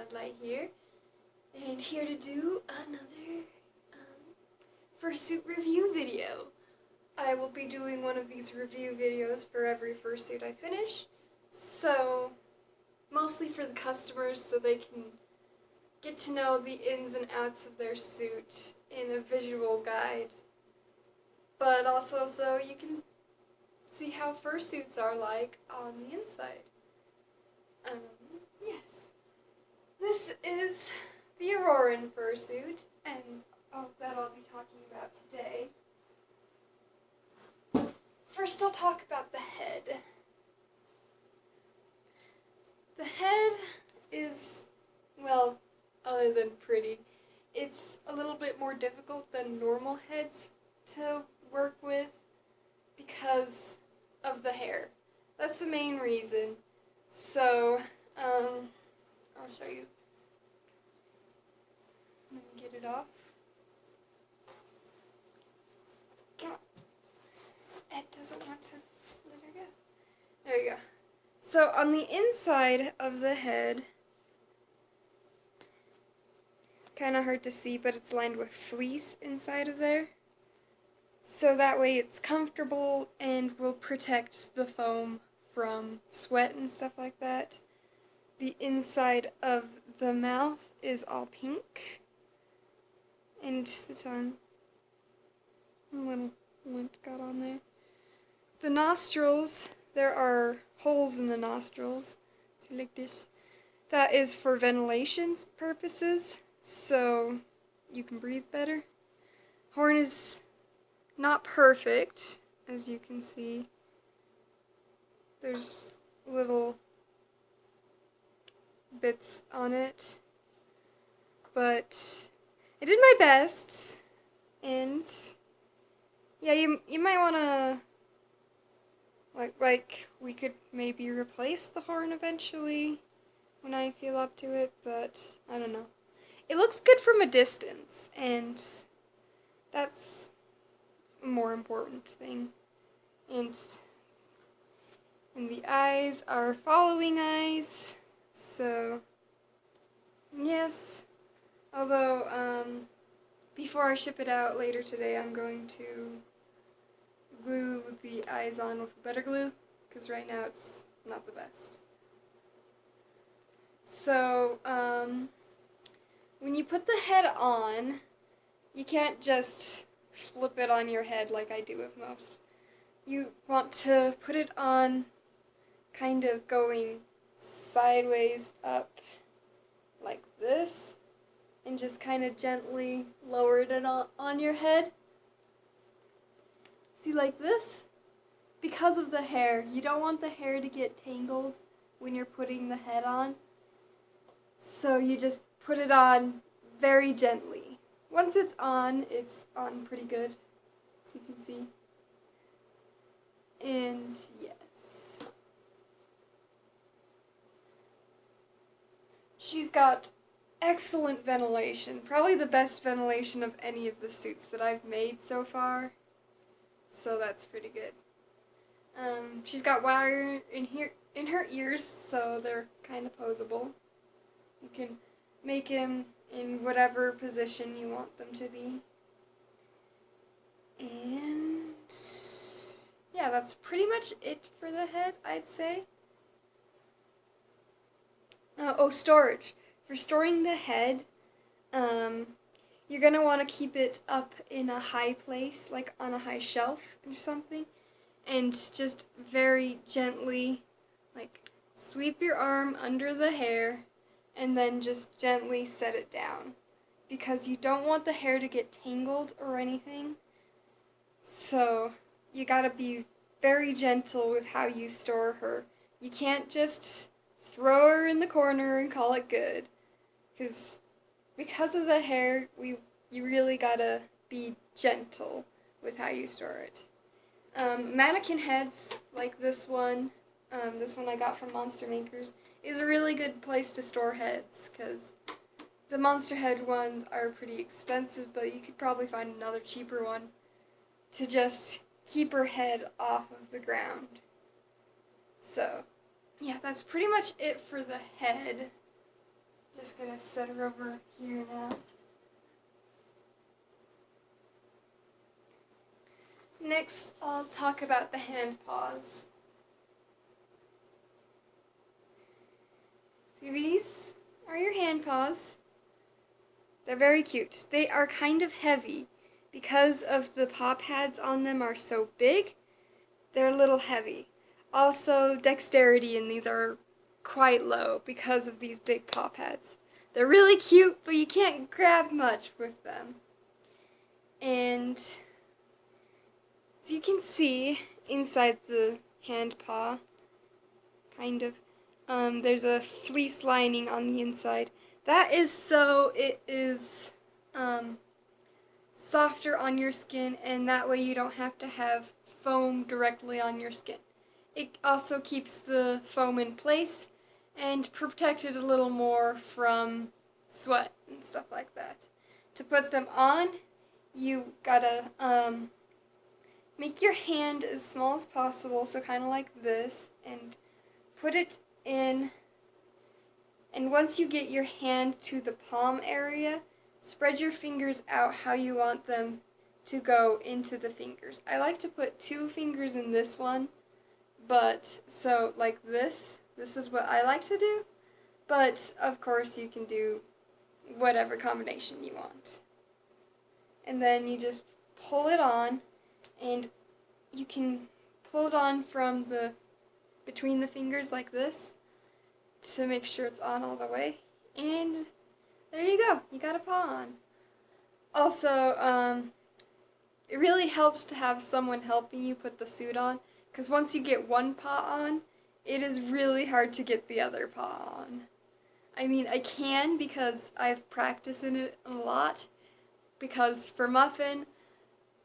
Spotlight here, and here to do another fursuit review video. I will be doing one of these review videos for every fursuit I finish, so mostly for the customers so they can get to know the ins and outs of their suit in a visual guide, but also so you can see how fursuits are like on the inside. Yes. This is the Auroran fursuit, and that I'll be talking about today. First I'll talk about the head. The head is, well, other than pretty, it's a little bit more difficult than normal heads to work with because of the hair. That's the main reason. So, I'll show you. Let me get it off. Come on. Ed doesn't want to let her go. There you go. So, on the inside of the head, kind of hard to see, but it's lined with fleece inside of there. So that way it's comfortable and will protect the foam from sweat and stuff like that. The inside of the mouth is all pink. And the tongue. A little lint got on there. The nostrils, there are holes in the nostrils. So like this. That is for ventilation purposes, so you can breathe better. Horn is not perfect, as you can see. There's little bits on it, but I did my best, and yeah, you might want to, like we could maybe replace the horn eventually when I feel up to it, but I don't know. It looks good from a distance, and that's a more important thing. And the eyes are following eyes, so yes. Although, before I ship it out later today, I'm going to glue the eyes on with better glue, because right now it's not the best. So, when you put the head on, you can't just flip it on your head like I do with most. You want to put it on kind of going sideways up like this, and just kind of gently lower it on your head. See, like this? Because of the hair, you don't want the hair to get tangled when you're putting the head on. So you just put it on very gently. Once it's on pretty good, as you can see. And yes. She's got excellent ventilation. Probably the best ventilation of any of the suits that I've made so far. So that's pretty good. She's got wire in her ears, so they're kind of posable. You can make him in whatever position you want them to be. And yeah, that's pretty much it for the head, I'd say. Storage. For storing the head, you're going to want to keep it up in a high place, like on a high shelf or something, and just very gently, like, sweep your arm under the hair, and then just gently set it down, because you don't want the hair to get tangled or anything. So you gotta be very gentle with how you store her. You can't just throw her in the corner and call it good, because of the hair, you really gotta be gentle with how you store it. Mannequin heads like this one I got from Monster Makers, is a really good place to store heads, because the monster head ones are pretty expensive, but you could probably find another cheaper one to just keep her head off of the ground. So, yeah, that's pretty much it for the head. Just gonna set her over here now. Next, I'll talk about the hand paws. See, these are your hand paws. They're very cute. They are kind of heavy. Because of the paw pads on them are so big, they're a little heavy. Also, dexterity in these are quite low because of these big paw pads. They're really cute, but you can't grab much with them. And as you can see inside the hand paw, kind of, there's a fleece lining on the inside. That is so it is softer on your skin, and that way you don't have to have foam directly on your skin. It also keeps the foam in place and protects it a little more from sweat and stuff like that. To put them on, you gotta make your hand as small as possible, so kind of like this, and put it in. And once you get your hand to the palm area, spread your fingers out how you want them to go into the fingers. I like to put 2 fingers in this one, but so like this is what I like to do, but of course you can do whatever combination you want. And then you just pull it on, and you can pull it on from between the fingers like this to make sure it's on all the way, and there you go, you got a paw on. Also, it really helps to have someone helping you put the suit on, because once you get one paw on, it is really hard to get the other paw on. I mean, I can because I've practiced in it a lot, because for Muffin,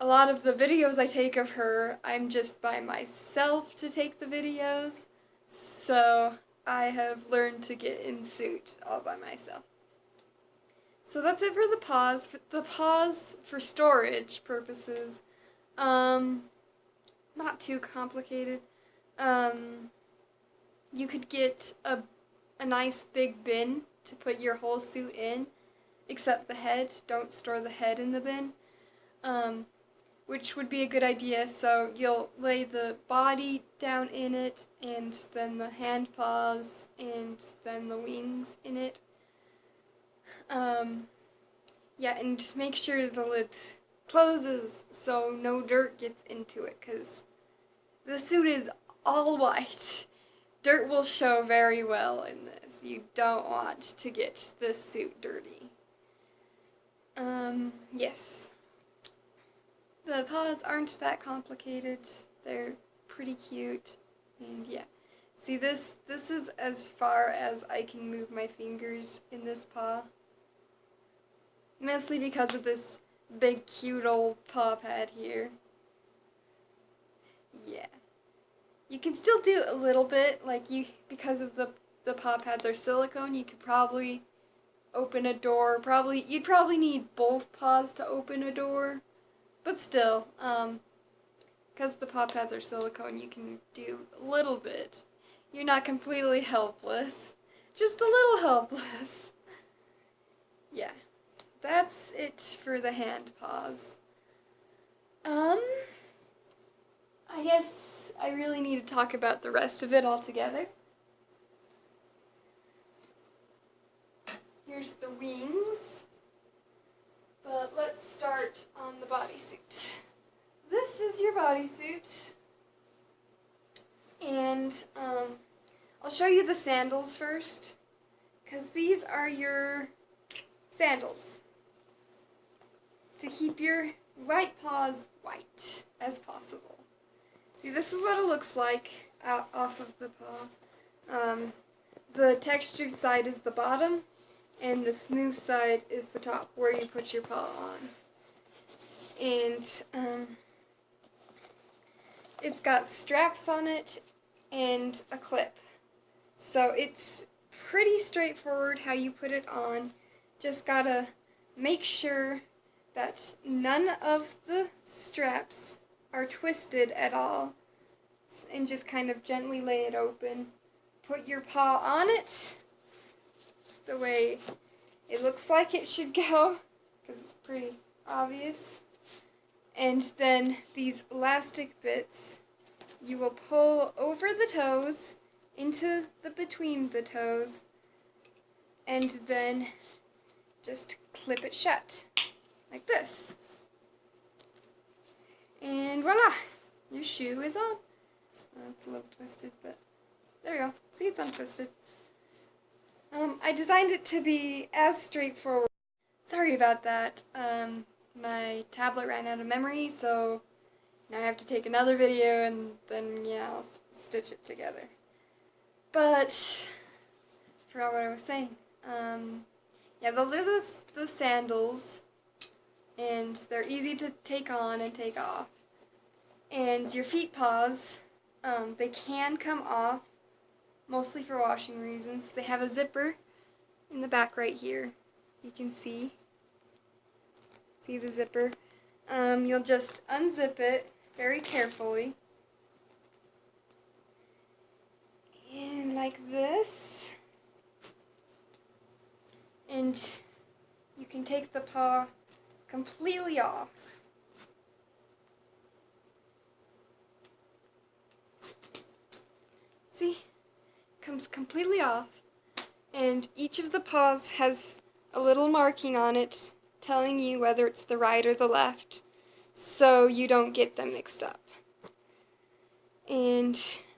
a lot of the videos I take of her, I'm just by myself to take the videos, so I have learned to get in suit all by myself. So that's it for the paws. The paws for storage purposes, not too complicated. You could get a nice big bin to put your whole suit in, except the head. Don't store the head in the bin, which would be a good idea. So you'll lay the body down in it, and then the hand paws, and then the wings in it. Yeah, and make sure the lid closes so no dirt gets into it, because the suit is all white. Dirt will show very well in this. You don't want to get this suit dirty. Yes. The paws aren't that complicated. They're pretty cute, and yeah. See, this is as far as I can move my fingers in this paw. Mostly because of this big cute old paw pad here. Yeah. You can still do a little bit, like because of the paw pads are silicone, you could probably open a door. You'd probably need both paws to open a door. But still, because the paw pads are silicone, you can do a little bit. You're not completely helpless. Just a little helpless. Yeah. That's it for the hand paws. I guess I really need to talk about the rest of it altogether. Here's the wings. But let's start on the bodysuit. This is your bodysuit. And I'll show you the sandals first, because these are your sandals to keep your white paws white as possible. See, this is what it looks like off of the paw. The textured side is the bottom, and the smooth side is the top, where you put your paw on. And it's got straps on it and a clip. So it's pretty straightforward how you put it on. Just gotta make sure that none of the straps are twisted at all, and just kind of gently lay it open. Put your paw on it, the way it looks like it should go, because it's pretty obvious. And then these elastic bits, you will pull over the toes, into the between the toes, and then just clip it shut, like this. And voila! Your shoe is on. It's a little twisted, but there we go. See, it's untwisted. I designed it to be as straightforward. Sorry about that. My tablet ran out of memory, so now I have to take another video and then, yeah, I'll stitch it together. But, forgot what I was saying. Yeah, those are the sandals, and they're easy to take on and take off. And your feet paws, they can come off, mostly for washing reasons. They have a zipper in the back right here. You can see the zipper. You'll just unzip it very carefully. And like this. And you can take the paw completely off. See? Comes completely off. And each of the paws has a little marking on it telling you whether it's the right or the left, so you don't get them mixed up. And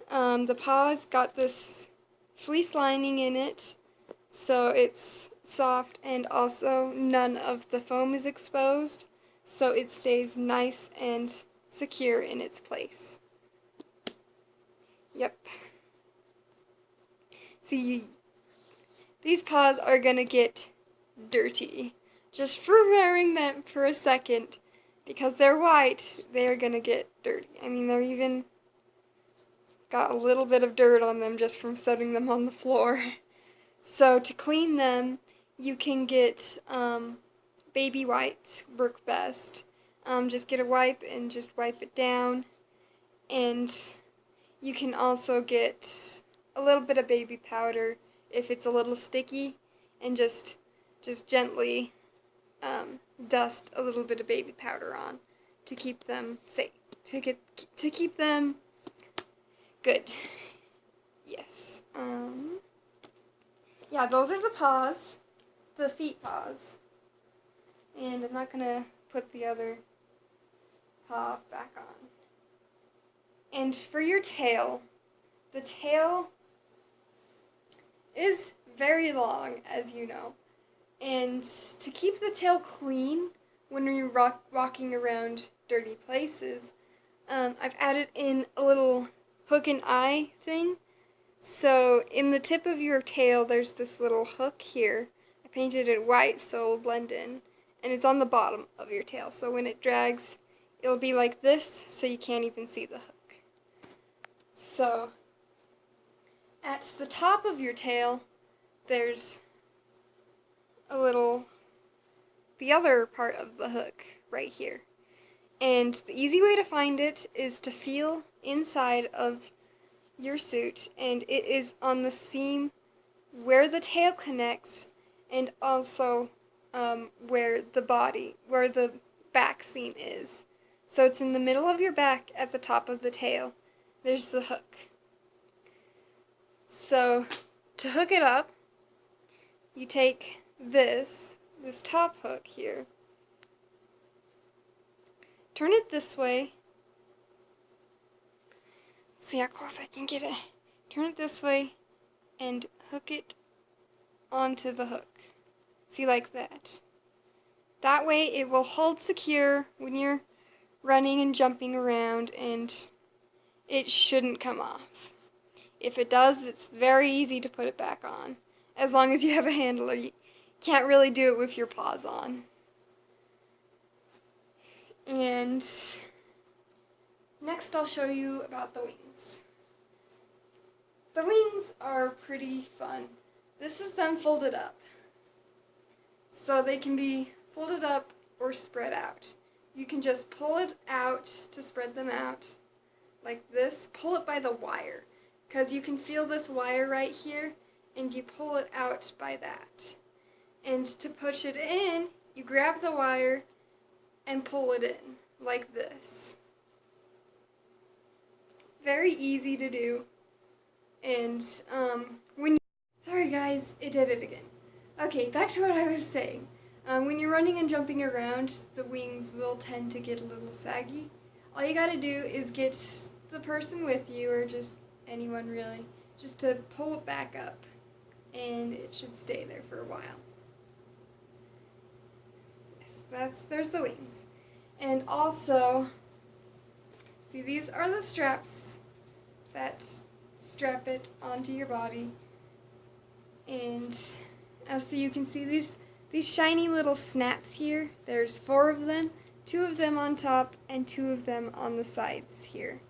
the paw's got this fleece lining in it, so it's soft, and also none of the foam is exposed, so it stays nice and secure in its place. Yep. See, these paws are gonna get dirty. Just for wearing them for a second, because they're white, they're gonna get dirty. I mean, they're even got a little bit of dirt on them just from setting them on the floor. So to clean them, you can get baby wipes work best. Just get a wipe and just wipe it down. And you can also get a little bit of baby powder if it's a little sticky, and just gently dust a little bit of baby powder on to keep them safe, to keep them good. Yes. Yeah, those are the paws, the feet paws, and I'm not gonna put the other paw back on. And for your tail, the tail is very long, as you know. And to keep the tail clean when you're walking around dirty places, I've added in a little hook and eye thing. So in the tip of your tail, there's this little hook here. I painted it white so it'll blend in. And it's on the bottom of your tail. So when it drags, it'll be like this, so you can't even see the hook. So at the top of your tail, there's the other part of the hook right here. And the easy way to find it is to feel inside of your suit, and it is on the seam where the tail connects, and also where the back seam is. So it's in the middle of your back at the top of the tail. There's the hook. So to hook it up, you take this top hook here, turn it this way, see how close I can get it, turn it this way, and hook it onto the hook. See, like that. That way it will hold secure when you're running and jumping around, and it shouldn't come off. If it does, it's very easy to put it back on, as long as you have a handler. You can't really do it with your paws on. And next I'll show you about the wings. The wings are pretty fun. This is them folded up. So they can be folded up or spread out. You can just pull it out to spread them out like this. Pull it by the wire, because you can feel this wire right here, and you pull it out by that. And to push it in, you grab the wire and pull it in, like this. Very easy to do. And, sorry guys, it did it again. Okay, back to what I was saying. When you're running and jumping around, the wings will tend to get a little saggy. All you gotta do is get the person with you, or just anyone really, just to pull it back up, and it should stay there for a while. Yes, there's the wings. And also, see, these are the straps that strap it onto your body. And so you can see these shiny little snaps here. There's 4 of them, 2 of them on top and 2 of them on the sides here.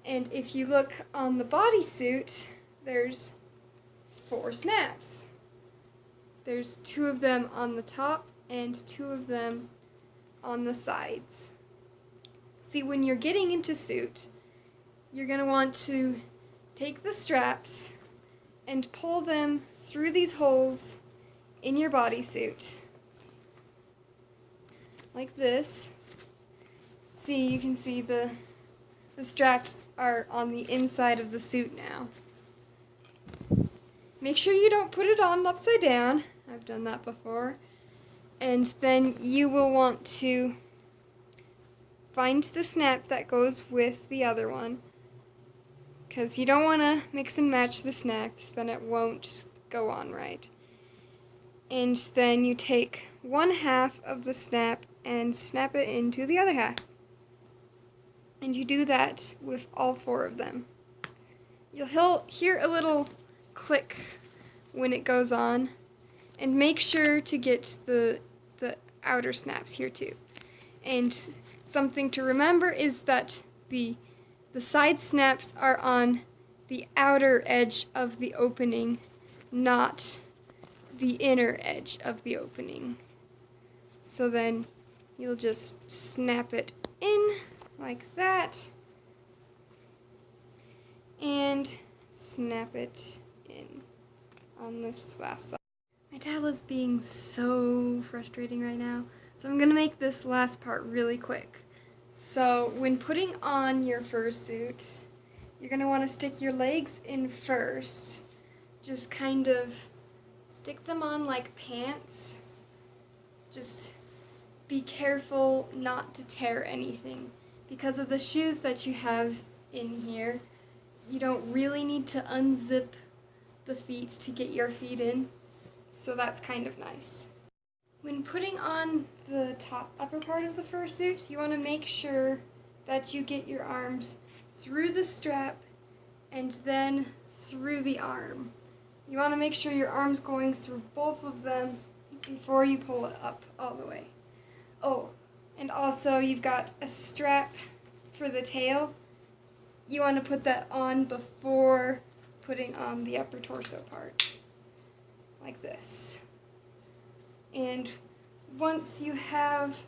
And if you look on the bodysuit, there's 4 snaps. There's 2 of them on the top and 2 of them on the sides. See, when you're getting into suit, you're going to want to take the straps and pull them through these holes in your bodysuit, like this. See, you can see the straps are on the inside of the suit now. Make sure you don't put it on upside down. I've done that before. And then you will want to find the snap that goes with the other one, because you don't want to mix and match the snaps, then it won't go on right. And then you take 1/2 of the snap and snap it into the other half. And you do that with all 4 of them. You'll hear a little click when it goes on, and make sure to get the outer snaps here too. And something to remember is that the side snaps are on the outer edge of the opening, not the inner edge of the opening. So then you'll just snap it in like that and snap it in on this last side. My tab is being so frustrating right now, so I'm going to make this last part really quick. So when putting on your fursuit, you're going to want to stick your legs in first. Just kind of stick them on like pants. Just be careful not to tear anything. Because of the shoes that you have in here, you don't really need to unzip the feet to get your feet in. So that's kind of nice. When putting on the upper part of the fursuit, you want to make sure that you get your arms through the strap and then through the arm. You want to make sure your arm's going through both of them before you pull it up all the way. Oh, and also you've got a strap for the tail. You want to put that on before putting on the upper torso part, like this. And once you have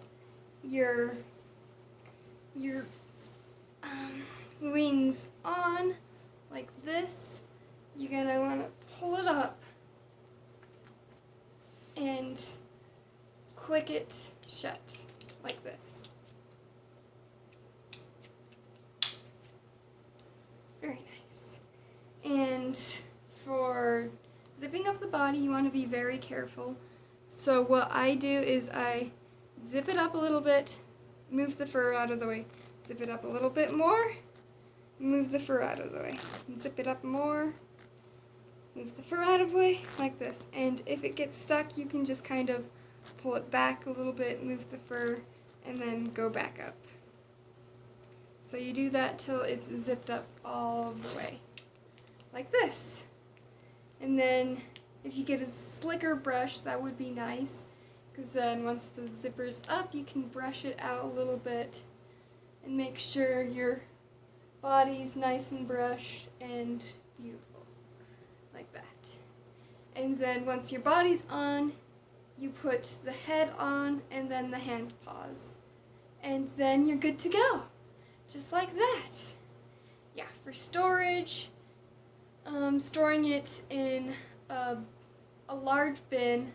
your wings on, like this, you're going to want to pull it up and click it shut, like this. Very nice. And for zipping up the body, you want to be very careful. So what I do is I zip it up a little bit, move the fur out of the way, zip it up a little bit more, move the fur out of the way, zip it up more, move the fur out of the way, like this. And if it gets stuck, you can just kind of pull it back a little bit, move the fur, and then go back up. So you do that till it's zipped up all the way, like this. And then if you get a slicker brush, that would be nice, because then once the zipper's up, you can brush it out a little bit and make sure your body's nice and brushed and beautiful, like that. And then once your body's on, you put the head on and then the hand paws. And then you're good to go, just like that. Yeah, for storage, Storing it in a large bin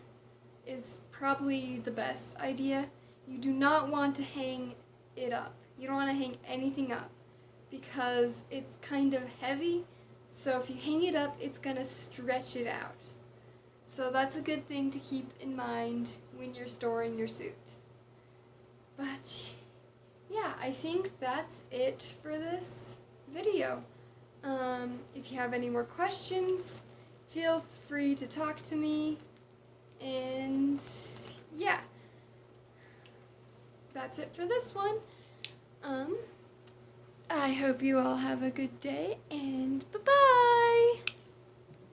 is probably the best idea. You do not want to hang it up. You don't want to hang anything up because it's kind of heavy, so if you hang it up, it's going to stretch it out. So that's a good thing to keep in mind when you're storing your suit. But yeah, I think that's it for this video. If you have any more questions, feel free to talk to me. And yeah, that's it for this one. I hope you all have a good day, and bye-bye!